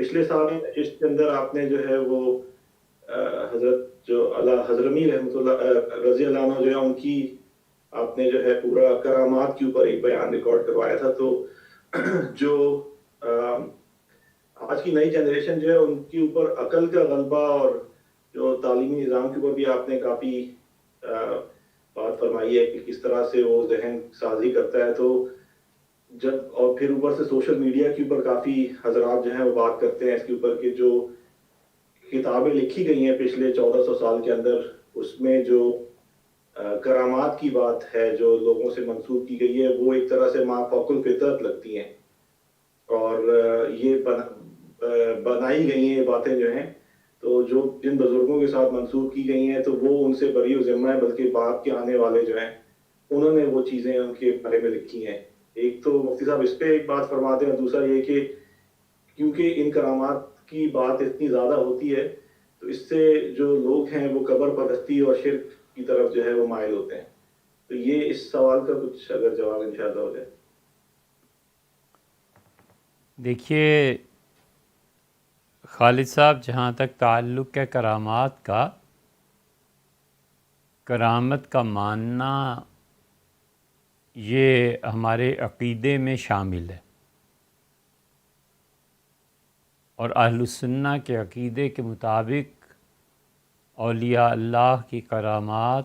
پچھلے سال اس کے اندر آپ نے جو ہے وہ حضرت جو اللہ حضرمی رحمۃ اللہ رضی اللہ عنہ جو ہے ان کی آپ نے جو ہے پورا کرامات کے اوپر ایک بیان ریکارڈ کروایا تھا. تو جو آج کی نئی جنریشن جو ہے ان کے اوپر عقل کا غلبہ اور جو تعلیمی نظام کے اوپر بھی آپ نے کافی بات فرمائی ہے کہ کس طرح سے وہ ذہن سازی کرتا ہے. تو جب اور پھر اوپر سے سوشل میڈیا کے اوپر کافی حضرات جو ہیں وہ بات کرتے ہیں اس کے اوپر کہ جو کتابیں لکھی گئی ہیں پچھلے 1400 سال کے اندر اس میں جو کرامات کی بات ہے جو لوگوں سے منسوخ کی گئی ہے وہ ایک طرح سے ما فوق الفطرت لگتی ہیں. اور یہ بنائی گئی ہیں یہ باتیں جو ہیں تو جو جن بزرگوں کے ساتھ منسوخ کی گئی ہیں تو وہ ان سے بری و ذمہ ہے، بلکہ بعد کے آنے والے جو ہیں انہوں نے وہ چیزیں ان کے بارے میں لکھی ہیں. ایک تو مفتی صاحب اس پہ ایک بات فرماتے ہیں، دوسرا یہ کہ کیونکہ ان کرامات کی بات اتنی زیادہ ہوتی ہے تو اس سے جو لوگ ہیں وہ قبر پرستی اور شرک کی طرف جو ہے وہ مائل ہوتے ہیں. تو یہ اس سوال کا کچھ اگر جواب انشاءاللہ ہو جائے. دیکھیے خالد صاحب، جہاں تک تعلق ہے کرامات کا، کرامت کا ماننا یہ ہمارے عقیدے میں شامل ہے، اور اہل السنہ کے عقیدے کے مطابق اولیاء اللہ کی کرامات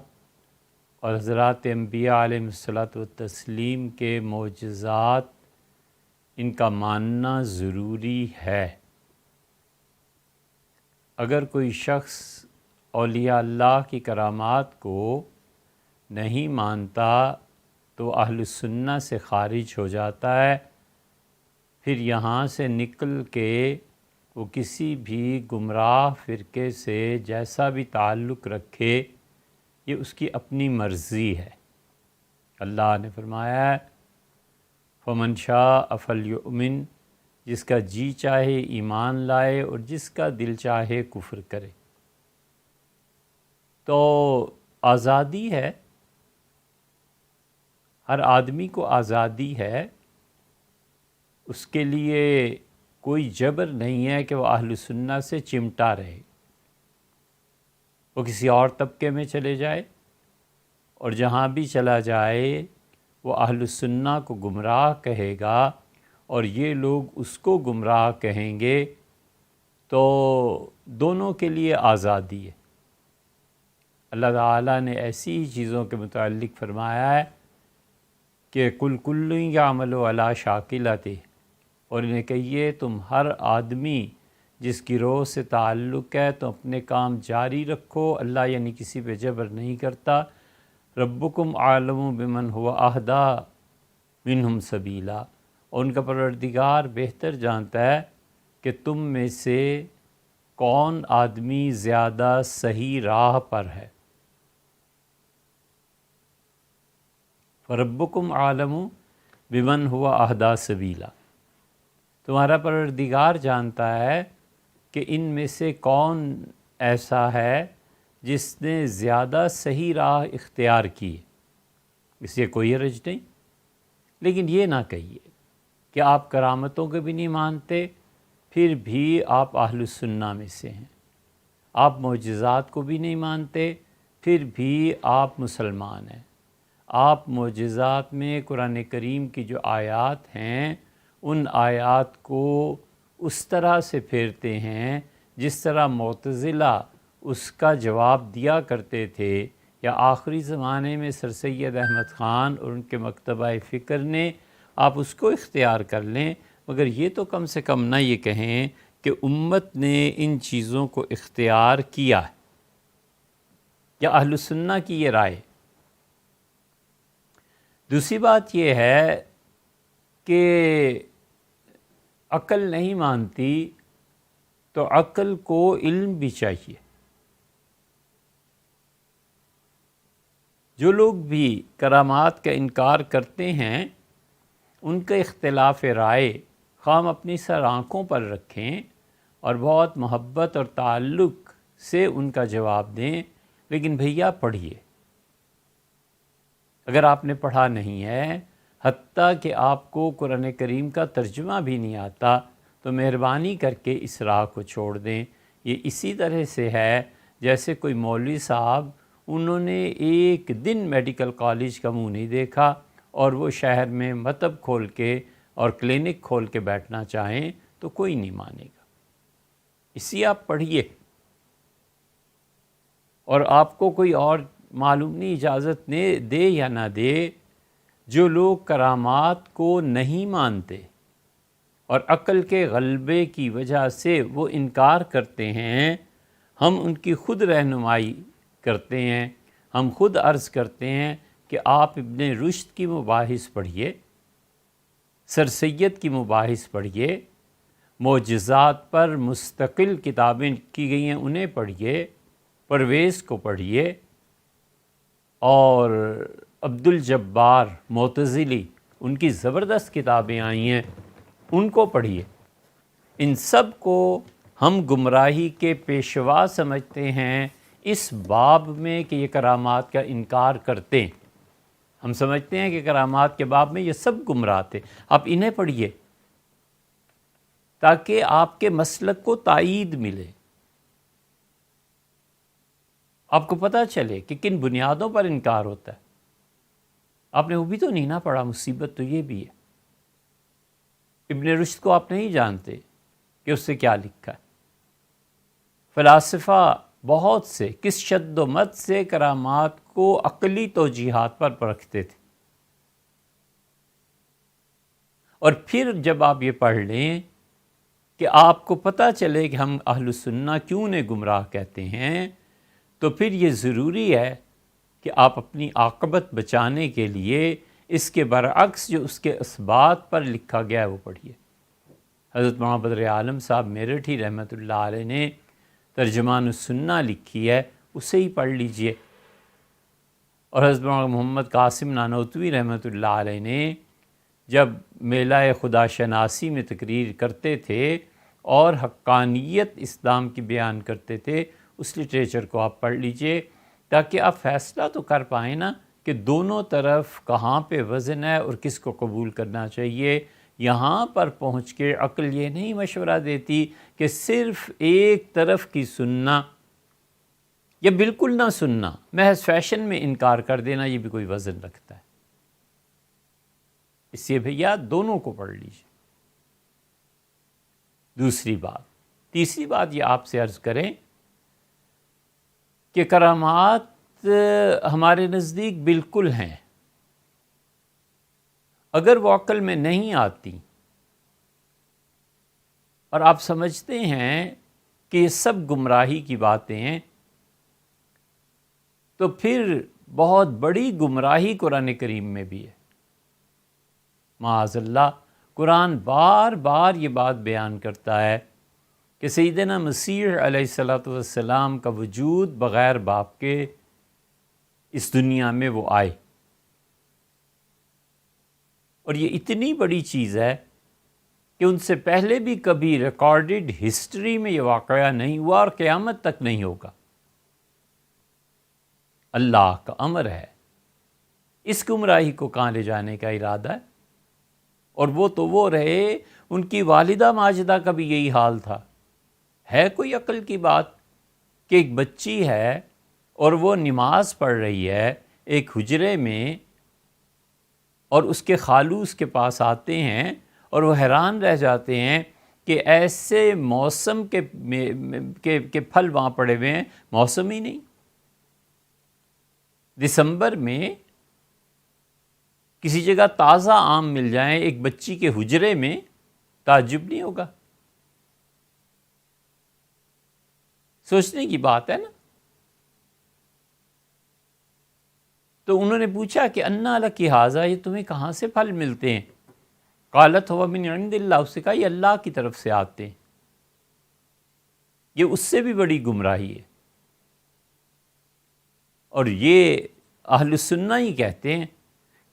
اور حضرات انبیاء علیہ الصلاۃ والتسلیم کے معجزات، ان کا ماننا ضروری ہے. اگر کوئی شخص اولیاء اللہ کی کرامات کو نہیں مانتا تو اہل السنہ سے خارج ہو جاتا ہے. پھر یہاں سے نکل کے وہ کسی بھی گمراہ فرقے سے جیسا بھی تعلق رکھے، یہ اس کی اپنی مرضی ہے. اللہ نے فرمایا ہے فَمَنْ شَاءَ فَلْيُؤْمِنْ، جس کا جی چاہے ایمان لائے اور جس کا دل چاہے کفر کرے. تو آزادی ہے، ہر آدمی کو آزادی ہے، اس کے لیے کوئی جبر نہیں ہے کہ وہ اہل سنہ سے چمٹا رہے. وہ کسی اور طبقے میں چلے جائے اور جہاں بھی چلا جائے وہ اہل سنہ کو گمراہ کہے گا اور یہ لوگ اس کو گمراہ کہیں گے، تو دونوں کے لیے آزادی ہے. اللہ تعالیٰ نے ایسی ہی چیزوں کے متعلق فرمایا ہے کہ کل یعمل علی شاکلتہ، اور انہیں کہیے تم ہر آدمی جس گروہ سے تعلق ہے تو اپنے کام جاری رکھو، اللہ یعنی کسی پہ جبر نہیں کرتا. ربکم عالم بمن هو اہدی منہم سبیلا، اور ان کا پروردگار بہتر جانتا ہے کہ تم میں سے کون آدمی زیادہ صحیح راہ پر ہے. فربکم عالم بمن هو اہدی سبیلا، تمہارا پروردگار جانتا ہے کہ ان میں سے کون ایسا ہے جس نے زیادہ صحیح راہ اختیار کی. اس سے کوئی حرج نہیں، لیکن یہ نہ کہیے کہ آپ کرامتوں کو بھی نہیں مانتے پھر بھی آپ اہل السنہ میں سے ہیں، آپ معجزات کو بھی نہیں مانتے پھر بھی آپ مسلمان ہیں. آپ معجزات میں قرآن کریم کی جو آیات ہیں ان آیات کو اس طرح سے پھیرتے ہیں جس طرح معتزلہ اس کا جواب دیا کرتے تھے، یا آخری زمانے میں سر سید احمد خان اور ان کے مکتبہ فکر نے. آپ اس کو اختیار کر لیں، مگر یہ تو کم سے کم نہ یہ کہیں کہ امت نے ان چیزوں کو اختیار کیا ہے، یا اہل السنہ کی یہ رائے. دوسری بات یہ ہے کہ عقل نہیں مانتی تو عقل کو علم بھی چاہیے. جو لوگ بھی کرامات کا انکار کرتے ہیں ان کا اختلاف رائے خواہ ہم اپنی سر آنکھوں پر رکھیں اور بہت محبت اور تعلق سے ان کا جواب دیں، لیکن بھیا پڑھیے. اگر آپ نے پڑھا نہیں ہے، حتیٰ کہ آپ کو قرآن کریم کا ترجمہ بھی نہیں آتا، تو مہربانی کر کے اس راہ کو چھوڑ دیں۔ یہ اسی طرح سے ہے جیسے کوئی مولوی صاحب، انہوں نے ایک دن میڈیکل کالج کا منہ نہیں دیکھا اور وہ شہر میں مکتب کھول کے اور کلینک کھول کے بیٹھنا چاہیں تو کوئی نہیں مانے گا۔ اسی آپ پڑھیے، اور آپ کو کوئی اور معلوم نہیں اجازت دے یا نہ دے، جو لوگ کرامات کو نہیں مانتے اور عقل کے غلبے کی وجہ سے وہ انکار کرتے ہیں، ہم ان کی خود رہنمائی کرتے ہیں۔ ہم خود عرض کرتے ہیں کہ آپ ابن رشد کی مباحث پڑھیے، سر سید کی مباحث پڑھیے، معجزات پر مستقل کتابیں کی گئی ہیں انہیں پڑھیے، پرویز کو پڑھیے، اور عبد الجبار معتزلی ان کی زبردست کتابیں آئی ہیں ان کو پڑھیے۔ ان سب کو ہم گمراہی کے پیشوا سمجھتے ہیں اس باب میں کہ یہ کرامات کا انکار کرتے ہیں۔ ہم سمجھتے ہیں کہ کرامات کے باب میں یہ سب گمراہ تھے۔ آپ انہیں پڑھیے تاکہ آپ کے مسلک کو تائید ملے، آپ کو پتہ چلے کہ کن بنیادوں پر انکار ہوتا ہے۔ آپ نے وہ بھی تو نہیں نہ پڑھا، مصیبت تو یہ بھی ہے۔ ابن رشد کو آپ نہیں جانتے کہ اس سے کیا لکھا ہے۔ فلاسفہ بہت سے کس شد و مت سے کرامات کو عقلی توجیحات پر پرکھتے تھے، اور پھر جب آپ یہ پڑھ لیں کہ آپ کو پتہ چلے کہ ہم اہل سنہ کیوں انہیں گمراہ کہتے ہیں، تو پھر یہ ضروری ہے کہ آپ اپنی عاقبت بچانے کے لیے اس کے برعکس جو اس کے اسبات پر لکھا گیا ہے وہ پڑھیے۔ حضرت مولانا بدر عالم صاحب میرٹھی رحمۃ اللہ علیہ نے ترجمان السنہ لکھی ہے، اسے ہی پڑھ لیجئے۔ اور حضرت مولانا محمد قاسم نانوتوی رحمۃ اللہ علیہ نے جب میلہ خدا شناسی میں تقریر کرتے تھے اور حقانیت اسلام کی بیان کرتے تھے، اس لٹریچر کو آپ پڑھ لیجئے تاکہ آپ فیصلہ تو کر پائیں نا کہ دونوں طرف کہاں پہ وزن ہے اور کس کو قبول کرنا چاہیے۔ یہاں پر پہنچ کے عقل یہ نہیں مشورہ دیتی کہ صرف ایک طرف کی سننا یا بالکل نہ سننا، محض فیشن میں انکار کر دینا، یہ بھی کوئی وزن رکھتا ہے۔ اس لیے بھیا دونوں کو پڑھ لیجیے۔ تیسری بات یہ آپ سے عرض کریں کہ کرامات ہمارے نزدیک بالکل ہیں، اگر وہ عقل میں نہیں آتی اور آپ سمجھتے ہیں کہ یہ سب گمراہی کی باتیں ہیں، تو پھر بہت بڑی گمراہی قرآن کریم میں بھی ہے۔ معاذ اللہ، قرآن بار بار یہ بات بیان کرتا ہے کہ سیدنا مسیح علیہ السلام کا وجود بغیر باپ کے اس دنیا میں وہ آئے، اور یہ اتنی بڑی چیز ہے کہ ان سے پہلے بھی کبھی ریکارڈڈ ہسٹری میں یہ واقعہ نہیں ہوا اور قیامت تک نہیں ہوگا۔ اللہ کا امر ہے، اس گمراہی کو کہاں لے جانے کا ارادہ ہے؟ اور وہ تو وہ رہے، ان کی والدہ ماجدہ کا بھی یہی حال تھا۔ ہے کوئی عقل کی بات کہ ایک بچی ہے اور وہ نماز پڑھ رہی ہے ایک حجرے میں، اور اس کے خالو اس کے پاس آتے ہیں اور وہ حیران رہ جاتے ہیں کہ ایسے موسم کے پھل وہاں پڑے ہوئے ہیں، موسم ہی نہیں۔ دسمبر میں کسی جگہ تازہ آم مل جائیں ایک بچی کے حجرے میں، تعجب نہیں ہوگا؟ سوچنے کی بات ہے نا۔ تو انہوں نے پوچھا کہ انا لک ھذا، یہ تمہیں کہاں سے پھل ملتے ہیں؟ قالت هو من عند اللہ، اس سے کہا یہ اللہ کی طرف سے آتے ہیں۔ یہ اس سے بھی بڑی گمراہی ہے، اور یہ اہل سنہ ہی کہتے ہیں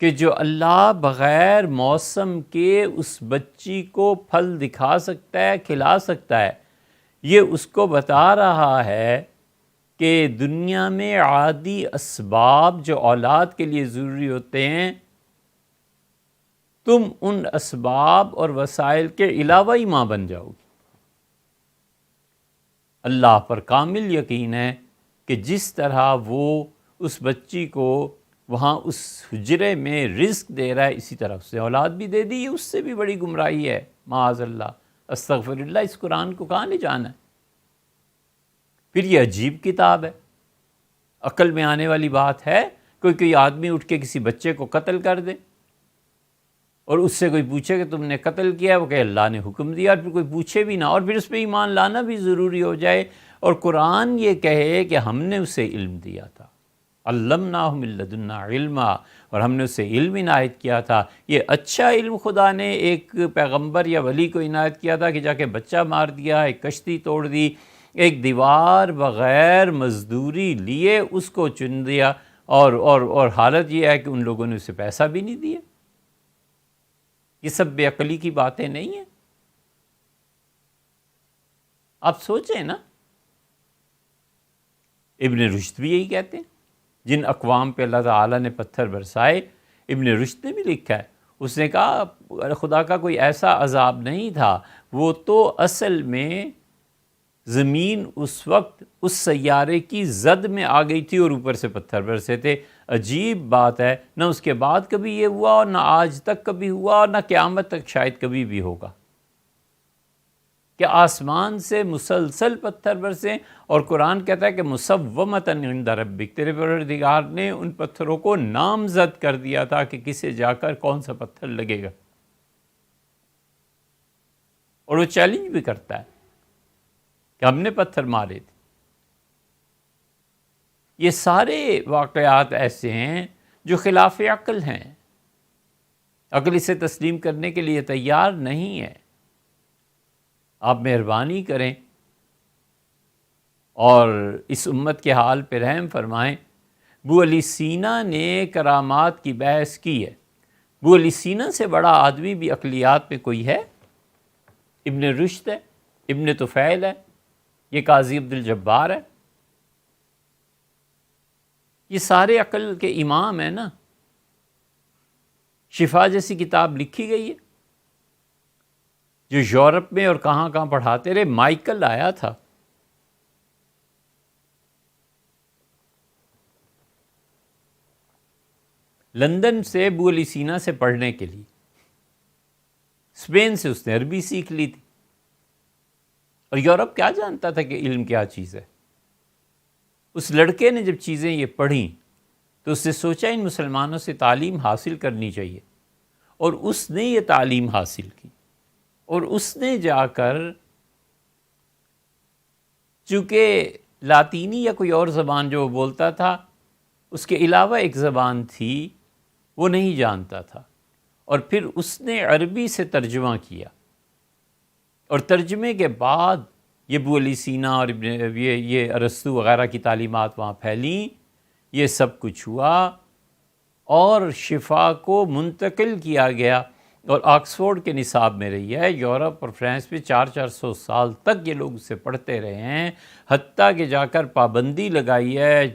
کہ جو اللہ بغیر موسم کے اس بچی کو پھل دکھا سکتا ہے، کھلا سکتا ہے، یہ اس کو بتا رہا ہے کہ دنیا میں عادی اسباب جو اولاد کے لیے ضروری ہوتے ہیں تم ان اسباب اور وسائل کے علاوہ ہی ماں بن جاؤ گی۔ اللہ پر کامل یقین ہے کہ جس طرح وہ اس بچی کو وہاں اس حجرے میں رزق دے رہا ہے، اسی طرح اس سے اولاد بھی دے دی۔ اس سے بھی بڑی گمراہی ہے، معاذ اللہ، استغفر اللہ۔ اس قرآن کو کہاں لے جانا ہے؟ پھر یہ عجیب کتاب ہے، عقل میں آنے والی بات ہے؟ کوئی آدمی اٹھ کے کسی بچے کو قتل کر دے اور اس سے کوئی پوچھے کہ تم نے قتل کیا، وہ کہ اللہ نے حکم دیا، اور پھر کوئی پوچھے بھی نہ، اور پھر اس پہ ایمان لانا بھی ضروری ہو جائے، اور قرآن یہ کہے کہ ہم نے اسے علم دیا تھا، علمناہ من لدنا علما، اور ہم نے اسے علم عنایت کیا تھا۔ یہ اچھا علم خدا نے ایک پیغمبر یا ولی کو عنایت کیا تھا کہ جا کے بچہ مار دیا، ایک کشتی توڑ دی، ایک دیوار بغیر مزدوری لیے اس کو چن دیا، اور حالت یہ ہے کہ ان لوگوں نے اسے پیسہ بھی نہیں دیا۔ یہ سب بے عقلی کی باتیں نہیں ہیں؟ آپ سوچیں نا، ابن رشد بھی یہی کہتے ہیں، جن اقوام پہ اللہ تعالیٰ نے پتھر برسائے، ابن رشد نے بھی لکھا ہے، اس نے کہا خدا کا کوئی ایسا عذاب نہیں تھا، وہ تو اصل میں زمین اس وقت اس سیارے کی زد میں آ گئی تھی اور اوپر سے پتھر برسے تھے۔ عجیب بات ہے، نہ اس کے بعد کبھی یہ ہوا، اور نہ آج تک کبھی ہوا، اور نہ قیامت تک شاید کبھی بھی ہوگا کہ آسمان سے مسلسل پتھر برسیں، اور قرآن کہتا ہے کہ مسومۃ عند ربک، تیرے پروردگار نے ان پتھروں کو نامزد کر دیا تھا کہ کسے جا کر کون سا پتھر لگے گا، اور وہ چیلنج بھی کرتا ہے کہ ہم نے پتھر مارے تھے۔ یہ سارے واقعات ایسے ہیں جو خلاف عقل ہیں، عقل اسے تسلیم کرنے کے لیے تیار نہیں ہے۔ آپ مہربانی کریں اور اس امت کے حال پہ رحم فرمائیں۔ ابو علی سینا نے کرامات کی بحث کی ہے۔ ابو علی سینا سے بڑا آدمی بھی عقلیات پہ کوئی ہے؟ ابن رشد ہے، ابن طفیل ہے، یہ قاضی عبد الجبار ہے، یہ سارے عقل کے امام ہیں نا۔ شفا جیسی کتاب لکھی گئی ہے جو یورپ میں اور کہاں کہاں پڑھاتے رہے۔ مائیکل آیا تھا، لندن سے ابو علی سینا سے پڑھنے کے لیے، اسپین سے اس نے عربی سیکھ لی تھی، اور یورپ کیا جانتا تھا کہ علم کیا چیز ہے۔ اس لڑکے نے جب چیزیں یہ پڑھیں تو اس نے سوچا ان مسلمانوں سے تعلیم حاصل کرنی چاہیے، اور اس نے یہ تعلیم حاصل کی، اور اس نے جا کر، چونکہ لاطینی یا کوئی اور زبان جو وہ بولتا تھا، اس کے علاوہ ایک زبان تھی وہ نہیں جانتا تھا، اور پھر اس نے عربی سے ترجمہ کیا، اور ترجمے کے بعد یہ ابو علی سینا اور یہ ارسطو وغیرہ کی تعلیمات وہاں پھیلیں، یہ سب کچھ ہوا، اور شفا کو منتقل کیا گیا، اور آکسفورڈ کے نصاب میں رہی ہے۔ یورپ اور فرانس میں 400 سال تک یہ لوگ اسے پڑھتے رہے ہیں، حتیٰ کہ جا کر پابندی لگائی ہے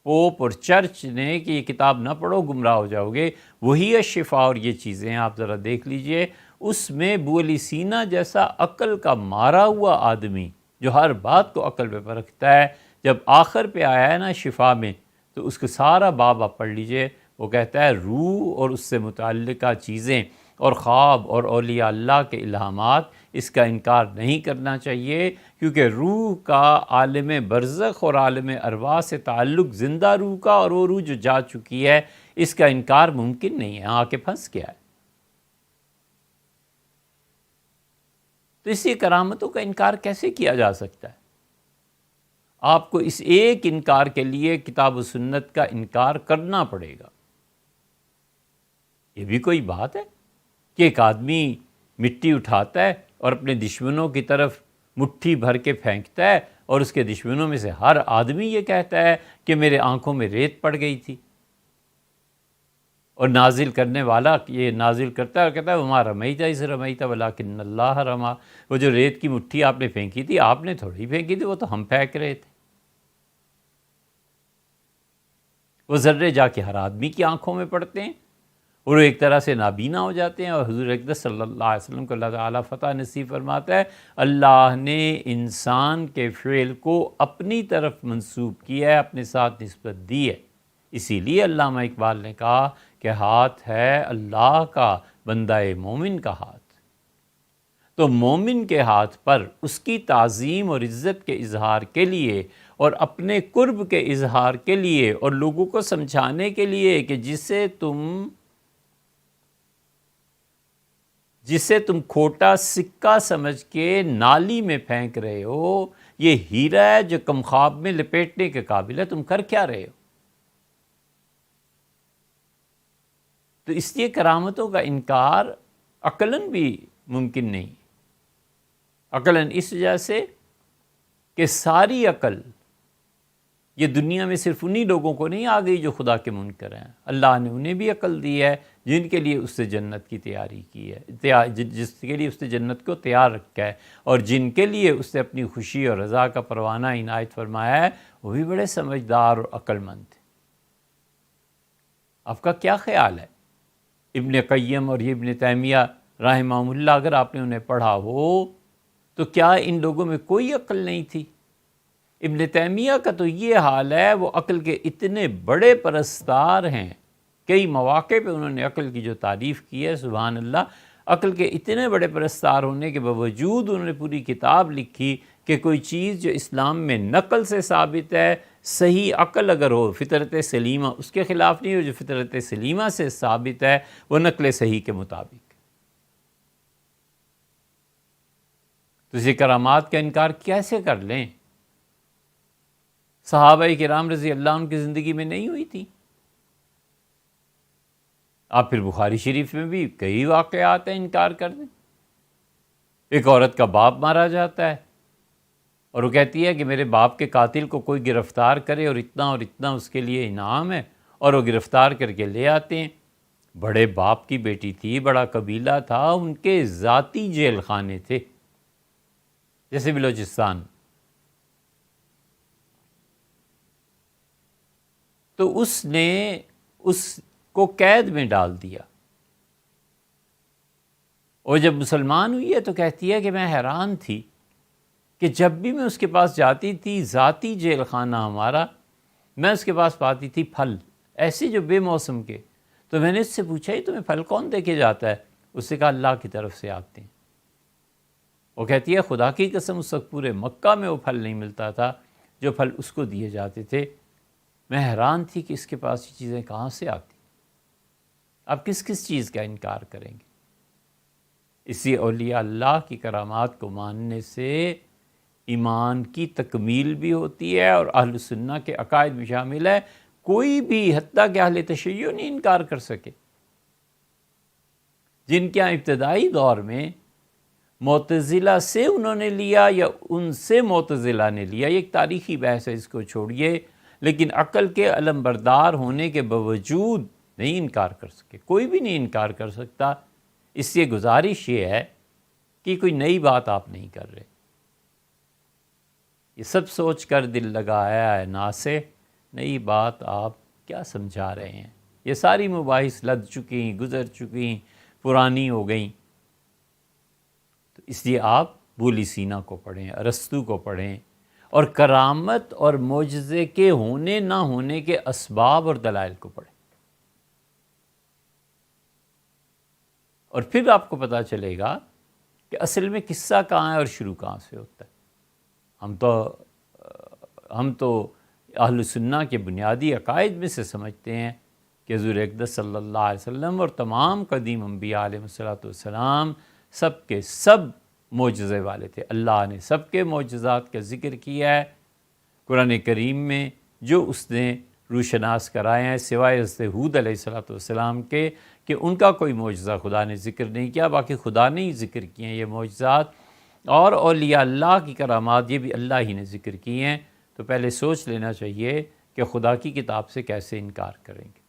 پوپ اور چرچ نے کہ یہ کتاب نہ پڑھو، گمراہ ہو جاؤ گے۔ وہی ہے شفا، اور یہ چیزیں آپ ذرا دیکھ لیجئے، اس میں ابو علی سینا جیسا عقل کا مارا ہوا آدمی جو ہر بات کو عقل پہ پرکھتا ہے، جب آخر پہ آیا ہے نا شفا میں، تو اس کا سارا باب آپ پڑھ لیجئے، وہ کہتا ہے روح اور اس سے متعلقہ چیزیں اور خواب اور اولیاء اللہ کے الہامات، اس کا انکار نہیں کرنا چاہیے، کیونکہ روح کا عالم برزخ اور عالم ارواح سے تعلق زندہ روح کا، اور وہ روح جو جا چکی ہے اس کا انکار ممکن نہیں ہے، آ کے پھنس گیا ہے۔ تو اسی کرامتوں کا انکار کیسے کیا جا سکتا ہے؟ آپ کو اس ایک انکار کے لیے کتاب و سنت کا انکار کرنا پڑے گا۔ یہ بھی کوئی بات ہے کہ ایک آدمی مٹی اٹھاتا ہے اور اپنے دشمنوں کی طرف مٹھی بھر کے پھینکتا ہے، اور اس کے دشمنوں میں سے ہر آدمی یہ کہتا ہے کہ میرے آنکھوں میں ریت پڑ گئی تھی، اور نازل کرنے والا یہ نازل کرتا ہے اور کہتا ہے وما رمیت اذ رمیت ولکن اللہ رما، وہ جو ریت کی مٹھی آپ نے پھینکی تھی، آپ نے تھوڑی پھینکی تھی، وہ تو ہم پھینک رہے تھے۔ وہ ذرے جا کے ہر آدمی کی آنکھوں میں پڑتے ہیں، اور وہ ایک طرح سے نابینا ہو جاتے ہیں، اور حضور اقدس صلی اللہ علیہ وسلم کو اللہ تعالیٰ فتح نصیب فرماتا ہے۔ اللہ نے انسان کے فعل کو اپنی طرف منسوب کیا ہے، اپنے ساتھ نسبت دی ہے۔ اسی لیے علامہ اقبال نے کہا کہ ہاتھ ہے اللہ کا، بندہ مومن کا ہاتھ۔ تو مومن کے ہاتھ پر اس کی تعظیم اور عزت کے اظہار کے لیے، اور اپنے قرب کے اظہار کے لیے، اور لوگوں کو سمجھانے کے لیے کہ جسے تم کھوٹا سکہ سمجھ کے نالی میں پھینک رہے ہو، یہ ہیرا ہے جو کم خواب میں لپیٹنے کے قابل ہے، تم کر کیا رہے ہو؟ تو اس لیے کرامتوں کا انکار عقلاً بھی ممکن نہیں۔ عقلاً اس وجہ سے کہ ساری عقل یہ دنیا میں صرف انہی لوگوں کو نہیں آ گئی جو خدا کے منکر ہیں، اللہ نے انہیں بھی عقل دی ہے جن کے لیے اس نے جنت کی تیاری کی ہے، جس کے لیے اس نے جنت کو تیار رکھا ہے، اور جن کے لیے اس نے اپنی خوشی اور رضا کا پروانہ عنایت فرمایا ہے، وہ بھی بڑے سمجھدار اور عقل مند تھے۔ آپ کا کیا خیال ہے؟ ابن قیم اور ابن تیمیہ رحمہ اللہ، اگر آپ نے انہیں پڑھا ہو تو کیا ان لوگوں میں کوئی عقل نہیں تھی؟ ابن تیمیہ کا تو یہ حال ہے، وہ عقل کے اتنے بڑے پرستار ہیں، کئی مواقع پہ انہوں نے عقل کی جو تعریف کی ہے، سبحان اللہ، عقل کے اتنے بڑے پرستار ہونے کے باوجود انہوں نے پوری کتاب لکھی کہ کوئی چیز جو اسلام میں نقل سے ثابت ہے، صحیح عقل اگر ہو، فطرت سلیمہ اس کے خلاف نہیں ہو، جو فطرت سلیمہ سے ثابت ہے وہ نقل صحیح کے مطابق۔ تو یہ کرامات کا انکار کیسے کر لیں؟ صحابہ کرام رضی اللہ عنہ کی زندگی میں نہیں ہوئی تھی؟ آپ پھر بخاری شریف میں بھی کئی واقعات ہیں، انکار کر دیں۔ ایک عورت کا باپ مارا جاتا ہے، اور وہ کہتی ہے کہ میرے باپ کے قاتل کو کوئی گرفتار کرے اور اتنا اس کے لیے انعام ہے، اور وہ گرفتار کر کے لے آتے ہیں۔ بڑے باپ کی بیٹی تھی، بڑا قبیلہ تھا، ان کے ذاتی جیل خانے تھے، جیسے بلوچستان۔ تو اس نے اس کو قید میں ڈال دیا، اور جب مسلمان ہوئی ہے تو کہتی ہے کہ میں حیران تھی کہ جب بھی میں اس کے پاس جاتی تھی، ذاتی جیل خانہ ہمارا، میں اس کے پاس پاتی تھی پھل ایسے جو بے موسم کے۔ تو میں نے اس سے پوچھا ہی تمہیں پھل کون دے کے جاتا ہے؟ اس سے کہا اللہ کی طرف سے آتے ہیں۔ وہ کہتی ہے خدا کی قسم اس وقت پورے مکہ میں وہ پھل نہیں ملتا تھا جو پھل اس کو دیے جاتے تھے۔ میں حیران تھی کہ اس کے پاس یہ چیزیں کہاں سے آتی۔ آپ کس چیز کا انکار کریں گے؟ اسی اولیاء اللہ کی کرامات کو ماننے سے ایمان کی تکمیل بھی ہوتی ہے، اور اہل سنہ کے عقائد بھی شامل ہے۔ کوئی بھی حتیٰ کہ اہل تشیع نہیں انکار کر سکے، جن کے ابتدائی دور میں معتزلہ سے انہوں نے لیا یا ان سے معتزلہ نے لیا، یہ ایک تاریخی بحث ہے، اس کو چھوڑیے، لیکن عقل کے علمبردار ہونے کے باوجود نہیں انکار کر سکے، کوئی بھی نہیں انکار کر سکتا۔ اس سے گزارش یہ ہے کہ کوئی نئی بات آپ نہیں کر رہے، یہ سب سوچ کر دل لگایا ہے نا سے، نئی بات آپ کیا سمجھا رہے ہیں؟ یہ ساری مباحث لد چکی، گزر چکی، پرانی ہو گئیں۔ تو اس لیے آپ بولی سینا کو پڑھیں، ارسطو کو پڑھیں، اور کرامت اور معجزے کے ہونے نہ ہونے کے اسباب اور دلائل کو پڑھیں، اور پھر آپ کو پتہ چلے گا کہ اصل میں قصہ کہاں ہے اور شروع کہاں سے ہوتا ہے۔ ہم تو اہل سنہ کے بنیادی عقائد میں سے سمجھتے ہیں کہ حضور اقدس صلی اللہ علیہ وسلم اور تمام قدیم انبیاء علیہ السلام سب کے سب معجزے والے تھے۔ اللہ نے سب کے معجزات کا ذکر کیا ہے قرآن کریم میں، جو اس نے روشناس کرائے ہیں، سوائے حضرت ہود علیہ السلام کے، کہ ان کا کوئی معجزہ خدا نے ذکر نہیں کیا، باقی خدا نے ہی ذکر کیے ہیں یہ معجزات۔ اور اولیاء اللہ کی کرامات یہ بھی اللہ ہی نے ذکر کی ہیں۔ تو پہلے سوچ لینا چاہیے کہ خدا کی کتاب سے کیسے انکار کریں گے۔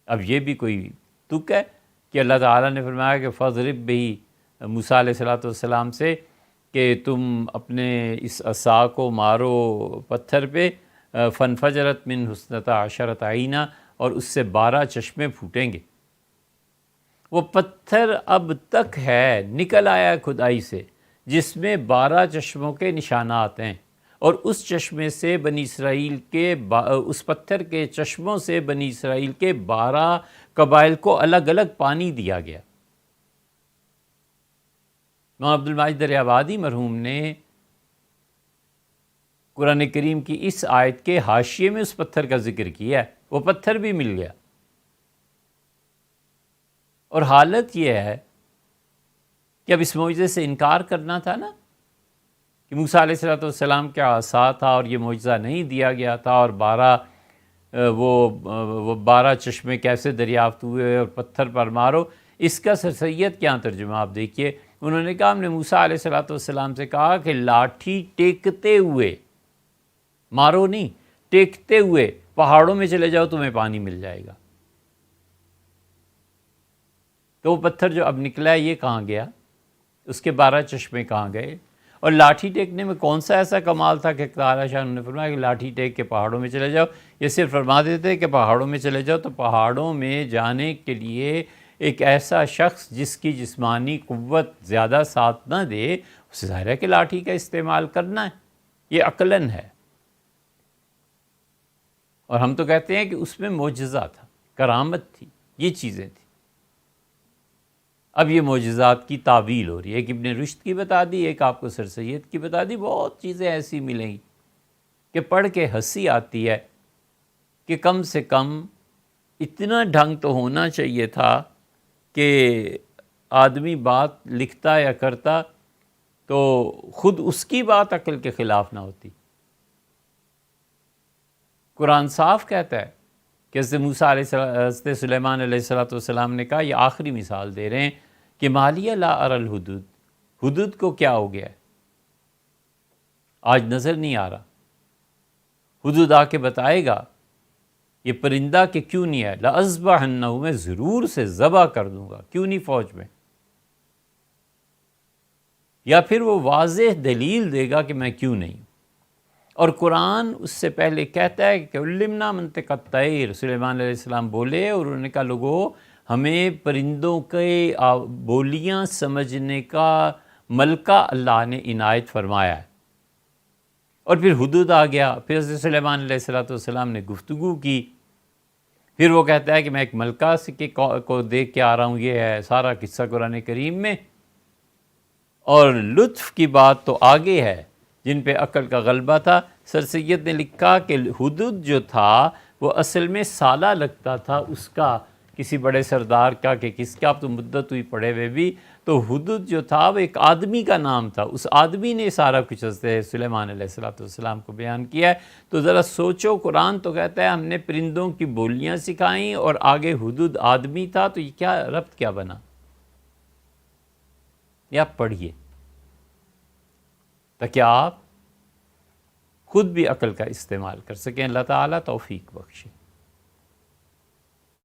اب یہ بھی کوئی تک ہے کہ اللہ تعالیٰ نے فرمایا کہ فَاضْرِب بِهِ موسیٰ علیہ السلام سے کہ تم اپنے اس عصا کو مارو پتھر پہ، فَانْفَجَرَتْ مِنْهُ اثْنَتَا عَشَرَةَ عَيْنًا، اور اس سے 12 چشمے پھوٹیں گے۔ وہ پتھر اب تک ہے، نکل آیا کھدائی سے، جس میں 12 چشموں کے نشانات ہیں، اور اس چشمے سے بنی اسرائیل کے اس پتھر کے چشموں سے بنی اسرائیل کے 12 قبائل کو الگ الگ پانی دیا گیا۔ مولانا عبد الماجد دریابادی مرحوم نے قرآن کریم کی اس آیت کے حاشیے میں اس پتھر کا ذکر کیا ہے، وہ پتھر بھی مل گیا۔ اور حالت یہ ہے کہ اب اس معجزے سے انکار کرنا تھا نا، کہ موسیٰ علیہ السلام کا عصا تھا اور یہ معجزہ نہیں دیا گیا تھا، اور 12 چشمے کیسے دریافت ہوئے اور پتھر پر مارو۔ اس کا سر سید کیا ترجمہ آپ دیکھیے، انہوں نے کہا ہم نے موسیٰ علیہ السلام سے کہا کہ لاٹھی ٹیکتے ہوئے، مارو نہیں، ٹیکتے ہوئے پہاڑوں میں چلے جاؤ، تمہیں پانی مل جائے گا۔ تو وہ پتھر جو اب نکلا ہے یہ کہاں گیا، اس کے 12 چشمے کہاں گئے؟ اور لاٹھی ٹیکنے میں کون سا ایسا کمال تھا کہ تعالیٰ شاہ نے فرمایا کہ لاٹھی ٹیک کے پہاڑوں میں چلے جاؤ؟ یہ صرف فرما دیتے کہ پہاڑوں میں چلے جاؤ، تو پہاڑوں میں جانے کے لیے ایک ایسا شخص جس کی جسمانی قوت زیادہ ساتھ نہ دے، اسے ظاہر ہے کہ لاٹھی کا استعمال کرنا ہے، یہ عقلاً ہے۔ اور ہم تو کہتے ہیں کہ اس میں معجزہ تھا، کرامت تھی، یہ چیزیں تھیں۔ اب یہ معجزات کی تعویل ہو رہی ہے، ایک ابن رشد کی بتا دی، ایک آپ کو سر سید کی بتا دی، بہت چیزیں ایسی ملیں گی کہ پڑھ کے ہنسی آتی ہے کہ کم سے کم اتنا ڈھنگ تو ہونا چاہیے تھا کہ آدمی بات لکھتا یا کرتا تو خود اس کی بات عقل کے خلاف نہ ہوتی۔ قرآن صاف کہتا ہے کہ حضرت سلیمان علیہ السلام نے کہا، یہ آخری مثال دے رہے ہیں کہ مالیہ لا اری الحدود، حدود کو کیا ہو گیا ہے، آج نظر نہیں آ رہا۔ حدود آ کے بتائے گا یہ پرندہ کہ کیوں نہیں ہے، لأذبحنہ، میں ضرور سے ذبح کر دوں گا، کیوں نہیں فوج میں؟ یا پھر وہ واضح دلیل دے گا کہ میں کیوں نہیں۔ اور قرآن اس سے پہلے کہتا ہے کہ علمنا منطق الطیر، سلیمان علیہ السلام بولے اور انہوں نے کہا لوگوں ہمیں پرندوں کے بولیاں سمجھنے کا ملکہ اللہ نے عنایت فرمایا ہے۔ اور پھر حدود آ گیا، پھر حضرت سلیمان علیہ السلام نے گفتگو کی، پھر وہ کہتا ہے کہ میں ایک ملکہ کو دیکھ کے آ رہا ہوں، یہ ہے سارا قصہ قرآن کریم میں۔ اور لطف کی بات تو آگے ہے، جن پہ عقل کا غلبہ تھا۔ سر سید نے لکھا کہ حدود جو تھا وہ اصل میں سالہ لگتا تھا اس کا، کسی بڑے سردار کا کہ کس کا، اب تو مدت ہوئی پڑھے ہوئے بھی، تو حدود جو تھا وہ ایک آدمی کا نام تھا، اس آدمی نے سارا کچھ حضرت سلیمان علیہ السلام کو بیان کیا ہے۔ تو ذرا سوچو، قرآن تو کہتا ہے ہم نے پرندوں کی بولیاں سکھائیں اور آگے حدود آدمی تھا، تو یہ کیا ربط کیا بنا؟ یہ آپ پڑھیے تاکہ آپ خود بھی عقل کا استعمال کر سکیں۔ اللہ تعالیٰ توفیق بخشے۔